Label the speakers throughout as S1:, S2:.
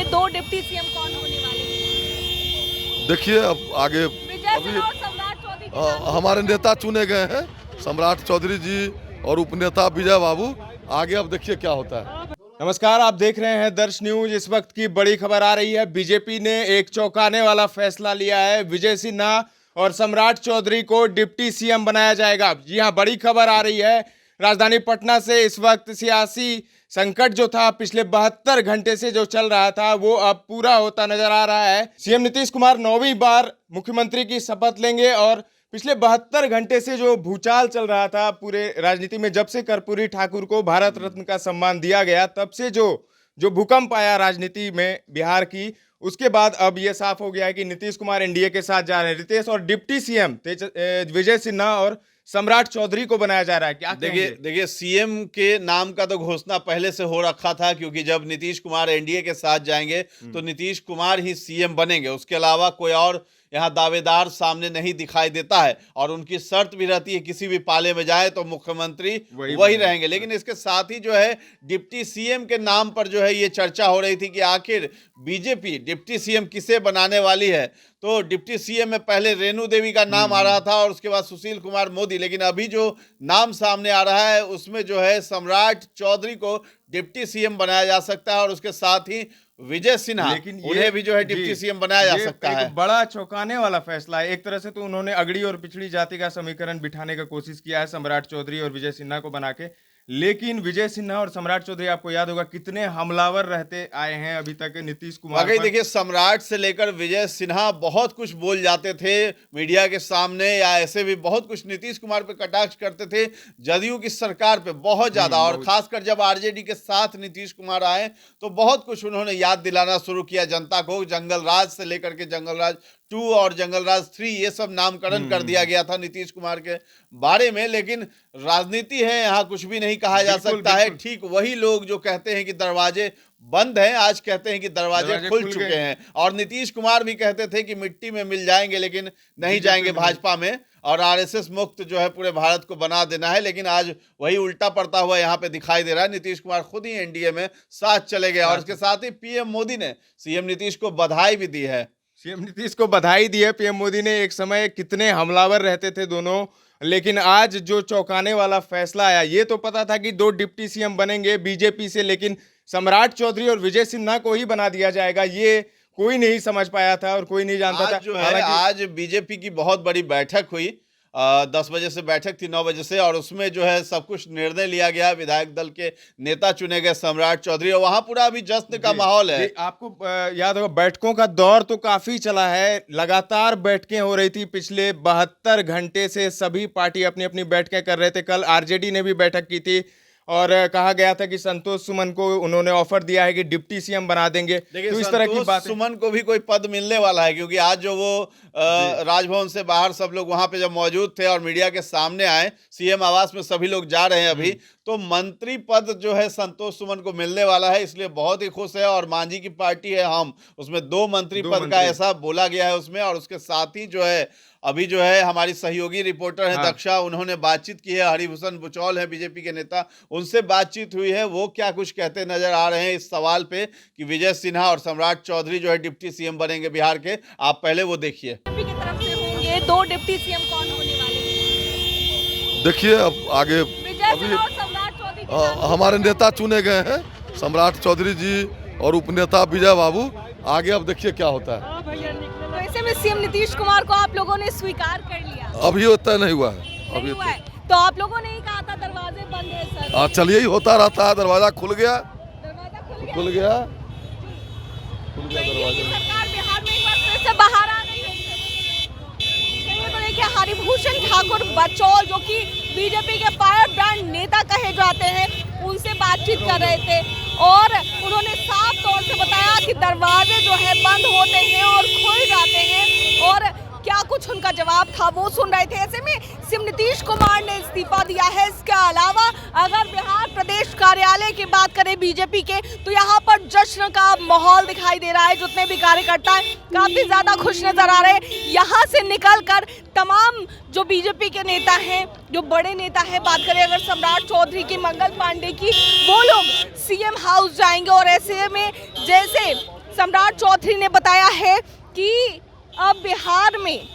S1: दो deputy CM कौन होने वाले हैं?
S2: देखिए अब आगे
S1: विजय
S2: अभी
S1: सिन्हा और सम्राट चौधरी के नाम
S2: हमारे नेता चुने गए हैं, सम्राट चौधरी जी और उपनेता विजय बाबू। आगे अब देखिए क्या होता है।
S3: नमस्कार, आप देख रहे हैं दर्श न्यूज। इस वक्त की बड़ी खबर आ रही है। बीजेपी ने एक चौंकाने वाला फैसला लिया है। विजय सिन्हा और सम्राट चौधरी को डिप्टी सीएम बनाया जाएगा। जी हां, बड़ी खबर आ रही है राजधानी पटना से। इस वक्त सियासी संकट जो था पिछले 72 घंटे से जो चल रहा था वो अब पूरा होता नजर आ रहा है। सीएम नीतीश कुमार 9वीं बार मुख्यमंत्री की शपथ लेंगे और पिछले 72 घंटे से जो भूचाल चल रहा था पूरे राजनीति में, जब से कर्पूरी ठाकुर को भारत रत्न का सम्मान दिया गया तब से जो भूकंप आया राजनीति में बिहार की, उसके बाद अब यह साफ हो गया है कि नीतीश कुमार एनडीए के साथ जा रहे हैं। नीतीश और डिप्टी सीएम विजय सिन्हा और सम्राट चौधरी को बनाया जा रहा है। क्या
S4: देखिए सीएम के नाम का तो घोषणा पहले से हो रखा था, क्योंकि जब नीतीश कुमार एनडीए के साथ जाएंगे तो नीतीश कुमार ही सीएम बनेंगे। उसके अलावा कोई और यहाँ दावेदार सामने नहीं दिखाई देता है। और उनकी शर्त भी रहती है किसी भी पाले में जाए तो मुख्यमंत्री वही रहेंगे। लेकिन इसके साथ ही जो है डिप्टी सीएम के नाम पर जो है ये चर्चा हो रही थी कि आखिर बीजेपी डिप्टी सीएम किसे बनाने वाली है। तो डिप्टी सीएम में पहले रेणु देवी का नाम आ रहा था और उसके बाद सुशील कुमार मोदी। लेकिन अभी जो नाम सामने आ रहा है उसमें जो है सम्राट चौधरी को डिप्टी सीएम बनाया जा सकता है और उसके साथ ही विजय सिन्हा, लेकिन उन्हें भी जो है डिप्टी सीएम बनाया जा सकता है।
S3: बड़ा चौंकाने वाला फैसला है। एक तरह से तो उन्होंने अगड़ी और पिछड़ी जाति का समीकरण बिठाने का कोशिश किया है सम्राट चौधरी और विजय सिन्हा को बना के। लेकिन विजय सिन्हा और सम्राट चौधरी, आपको याद होगा कितने हमलावर रहते आए हैं अभी तक नीतीश कुमार पर।
S4: देखिए सम्राट से लेकर विजय सिन्हा बहुत कुछ बोल जाते थे मीडिया के सामने, या ऐसे भी बहुत कुछ नीतीश कुमार पे कटाक्ष करते थे, जदयू की सरकार पे बहुत ज्यादा। और खासकर जब आरजेडी के साथ नीतीश कुमार आए तो बहुत कुछ उन्होंने याद दिलाना शुरू किया जनता को। जंगल राज से लेकर के जंगल राज 2 और जंगल राज 3 ये सब नामकरण कर दिया गया था नीतीश कुमार के बारे में। लेकिन राजनीति है, यहाँ कुछ भी नहीं कहा जा सकता है। ठीक वही लोग जो कहते हैं कि दरवाजे बंद हैं, आज कहते हैं कि दरवाजे खुल चुके हैं। और नीतीश कुमार भी कहते थे कि मिट्टी में मिल जाएंगे लेकिन नहीं जाएंगे भाजपा में, और आरएसएस मुक्त जो है पूरे भारत को बना देना है। लेकिन आज वही उल्टा पड़ता हुआ यहाँ पे दिखाई दे रहा है। नीतीश कुमार खुद ही एनडीए में साथ चले गए और उसके साथ ही पीएम मोदी ने सीएम नीतीश को बधाई भी दी है।
S3: सीएम नीतीश को बधाई दी है पीएम मोदी ने। एक समय कितने हमलावर रहते थे दोनों, लेकिन आज जो चौंकाने वाला फैसला आया, ये तो पता था कि 2 डिप्टी सीएम बनेंगे बीजेपी से, लेकिन सम्राट चौधरी और विजय सिन्हा को ही बना दिया जाएगा ये कोई नहीं समझ पाया था और कोई नहीं जानता था।
S4: जो है आज बीजेपी की बहुत बड़ी बैठक हुई, 10 बजे से बैठक थी 9 बजे से, और उसमें जो है सब कुछ निर्णय लिया गया। विधायक दल के नेता चुने गए सम्राट चौधरी, और वहां पूरा अभी जश्न का माहौल है।
S3: आपको याद होगा बैठकों का दौर तो काफी चला है, लगातार बैठकें हो रही थी पिछले 72 घंटे से। सभी पार्टी अपनी अपनी बैठकें कर रहे थे। कल आरजेडी ने भी बैठक की थी और कहा गया था कि संतोष सुमन को उन्होंने ऑफर दिया है कि डिप्टी सीएम बना देंगे।
S4: तो इस तरह की बात, सुमन को भी कोई पद मिलने वाला है, क्योंकि आज जो वो राजभवन से बाहर सब लोग वहां पे जब मौजूद थे और मीडिया के सामने आए, सीएम आवास में सभी लोग जा रहे हैं अभी, तो मंत्री पद जो है संतोष सुमन को मिलने वाला है। इसलिए बहुत ही खुश है। और मांझी की पार्टी है हम, उसमें 2 मंत्री पद का ऐसा बोला गया है उसमें। और उसके साथ ही जो है अभी जो है हमारी सहयोगी रिपोर्टर है दक्षा, उन्होंने बातचीत की है। हरिभूषण बुचौल है बीजेपी के नेता, उनसे बातचीत हुई है। वो क्या कुछ कहते नजर आ रहे हैं इस सवाल पे कि विजय सिन्हा और सम्राट चौधरी जो है डिप्टी सीएम बनेंगे बिहार के। आप पहले वो देखिए।
S1: बीजेपी की तरफ से होंगे 2 डिप्टी सीएम कौन होने वाले हैं?
S2: देखिए अब आगे
S1: विजय सिन्हा और सम्राट चौधरी के नाम
S2: हमारे नेता चुने गए हैं, सम्राट चौधरी जी और उपनेता विजय बाबू। आगे अब देखिए क्या होता है।
S1: तो ऐसे में सीएम नीतीश कुमार को आप लोगों ने स्वीकार कर लिया?
S2: अभी तय नहीं हुआ है।
S1: अभी हुआ है तो आप लोगों ने ही कहा था दरवाजे बंद है सर।
S2: चलिए ही होता रहता है। दरवाजा खुल गया,
S1: दरवाजा खुल गया।
S2: खुल गया
S1: दरवाजा। सरकार बिहार में एक बार फिर से बाहर आ गई है। तो देखिए हरिभूषण ठाकुर बचौल जो कि बीजेपी के फायर ब्रांड नेता कहे जाते हैं, उनसे बातचीत कर रहे थे और उन्होंने साफ तौर से बताया कि दरवाजे जो है बंद होते हैं और खुल जाते हैं, और क्या कुछ उनका जवाब था वो सुन रहे थे। ऐसे में सीएम नीतीश कुमार ने इस्तीफा दिया है। इसके अलावा अगर बिहार प्रदेश कार्यालय की बात करें बीजेपी के, तो यहाँ पर जश्न का माहौल दिखाई दे रहा है। जितने भी कार्यकर्ता हैं काफी ज्यादा खुश नजर आ रहे हैं। यहाँ से निकलकर तमाम जो बीजेपी के नेता हैं, जो बड़े नेता हैं, बात करें अगर सम्राट चौधरी की, मंगल पांडे की, वो लोग सीएम हाउस जाएंगे। और ऐसे में जैसे सम्राट चौधरी ने बताया है कि अब बिहार में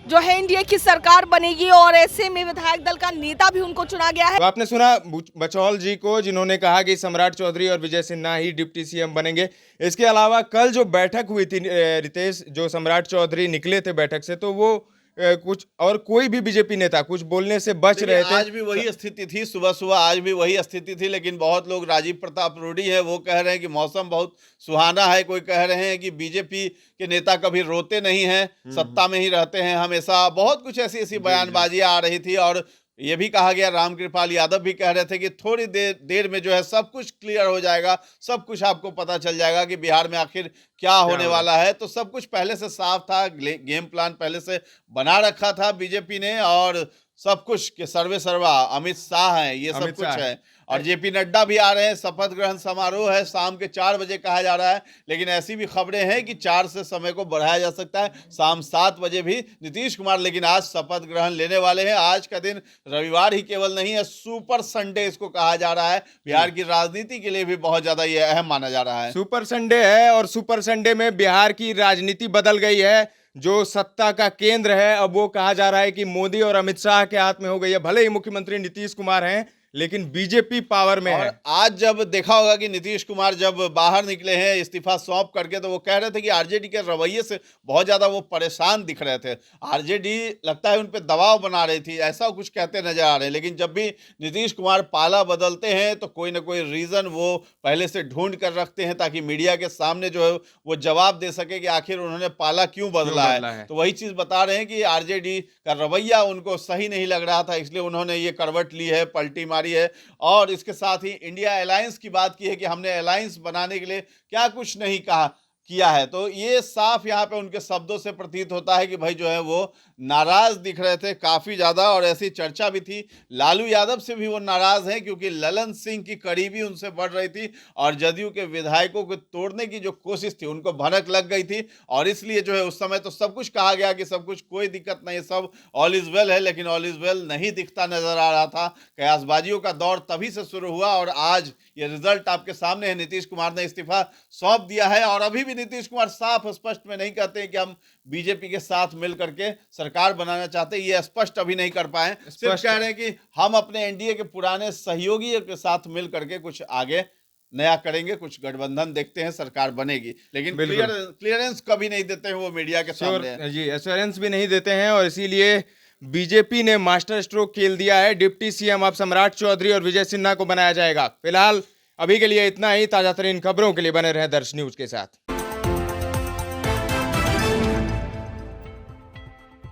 S1: जो है एनडीए की सरकार बनेगी और ऐसे में विधायक दल का नेता भी उनको चुना गया है।
S3: तो आपने सुना बचौल जी को, जिन्होंने कहा कि सम्राट चौधरी और विजय सिन्हा ही डिप्टी सीएम बनेंगे। इसके अलावा कल जो बैठक हुई थी रितेश, जो सम्राट चौधरी निकले थे बैठक से, तो वो कुछ और कोई भी बीजेपी नेता कुछ बोलने से बच रहे थे।
S4: आज भी वही स्थिति थी, सुबह सुबह आज भी वही स्थिति थी, लेकिन बहुत लोग, राजीव प्रताप रूडी है वो कह रहे हैं कि मौसम बहुत सुहाना है, कोई कह रहे हैं कि बीजेपी के नेता कभी रोते नहीं हैं, सत्ता में ही रहते हैं हमेशा। बहुत कुछ ऐसी ऐसी बयानबाजियां आ रही थी और ये भी कहा गया, रामकृपाल यादव भी कह रहे थे कि थोड़ी देर में जो है सब कुछ क्लियर हो जाएगा, सब कुछ आपको पता चल जाएगा कि बिहार में आखिर क्या होने वाला है। तो सब कुछ पहले से साफ था, गेम प्लान पहले से बना रखा था बीजेपी ने, और सब कुछ के सर्वे सर्वा अमित शाह हैं, ये सब कुछ है। और जेपी नड्डा भी आ रहे हैं, शपथ ग्रहण समारोह है शाम के 4 बजे कहा जा रहा है, लेकिन ऐसी भी खबरें हैं कि 4 से समय को बढ़ाया जा सकता है, शाम 7 बजे भी नीतीश कुमार लेकिन आज शपथ ग्रहण लेने वाले हैं। आज का दिन रविवार ही केवल नहीं है, सुपर संडे इसको कहा जा रहा है, बिहार की राजनीति के लिए भी बहुत ज्यादा ये अहम माना जा रहा है।
S3: सुपर संडे है और सुपर संडे में बिहार की राजनीति बदल गई है। जो सत्ता का केंद्र है, अब वो कहा जा रहा है कि मोदी और अमित शाह के हाथ में हो गई है। भले ही मुख्यमंत्री नीतीश कुमार हैं, लेकिन बीजेपी पावर में है।
S4: आज जब देखा होगा कि नीतीश कुमार जब बाहर निकले हैं इस्तीफा सौंप करके, तो वो कह रहे थे कि आरजेडी के रवैये से बहुत ज्यादा वो परेशान दिख रहे थे। आरजेडी लगता है उन पे दबाव बना रही थी, ऐसा कुछ कहते नजर आ रहे हैं। लेकिन जब भी नीतीश कुमार पाला बदलते हैं तो कोई ना कोई रीजन वो पहले से ढूंढ कर रखते हैं, ताकि मीडिया के सामने जो है वो जवाब दे सके कि आखिर उन्होंने पाला क्यों बदला है। तो वही चीज बता रहे हैं कि आरजेडी का रवैया उनको सही नहीं लग रहा था, इसलिए उन्होंने ये करवट ली है, पलटी मारी है। और इसके साथ ही इंडिया अलायंस की बात की है कि हमने अलायंस बनाने के लिए क्या कुछ नहीं किया है। तो ये साफ यहाँ पे उनके शब्दों से प्रतीत होता है कि भाई जो है वो नाराज दिख रहे थे काफी ज्यादा। और ऐसी चर्चा भी थी, लालू यादव से भी वो नाराज हैं, क्योंकि ललन सिंह की करीबी उनसे बढ़ रही थी और जदयू के विधायकों को तोड़ने की जो कोशिश थी उनको भनक लग गई थी। और इसलिए जो है उस समय तो सब कुछ कहा गया कि सब कुछ, कोई दिक्कत नहीं, सब ऑल इज वेल है, लेकिन ऑल इज वेल नहीं दिखता नजर आ रहा था। कयासबाजियों का दौर तभी से शुरू हुआ और आज ये रिजल्ट आपके सामने है। नीतीश कुमार ने इस्तीफा सौंप दिया है और अभी भी नीतीश कुमार साफ स्पष्ट में नहीं कहते हैं कि हम बीजेपी के साथ मिल करके सरकार बनाना चाहते हैं, ये स्पष्ट अभी नहीं कर पाए। सिर्फ कह रहे हैं कि हम अपने एनडीए के पुराने सहयोगियों के साथ मिल करके कुछ आगे नया करेंगे, कुछ गठबंधन देखते हैं, सरकार बनेगी। लेकिन क्लियरेंस कभी नहीं देते हैं वो मीडिया के सामने
S3: जी, एश्योरेंस भी नहीं देते हैं। और इसीलिए बीजेपी ने मास्टर स्ट्रोक खेल दिया है। डिप्टी सीएम अब सम्राट चौधरी और विजय सिन्हा को बनाया जाएगा। फिलहाल अभी के लिए इतना ही। ताजा तरीन खबरों के लिए बने रहे दर्श न्यूज के साथ।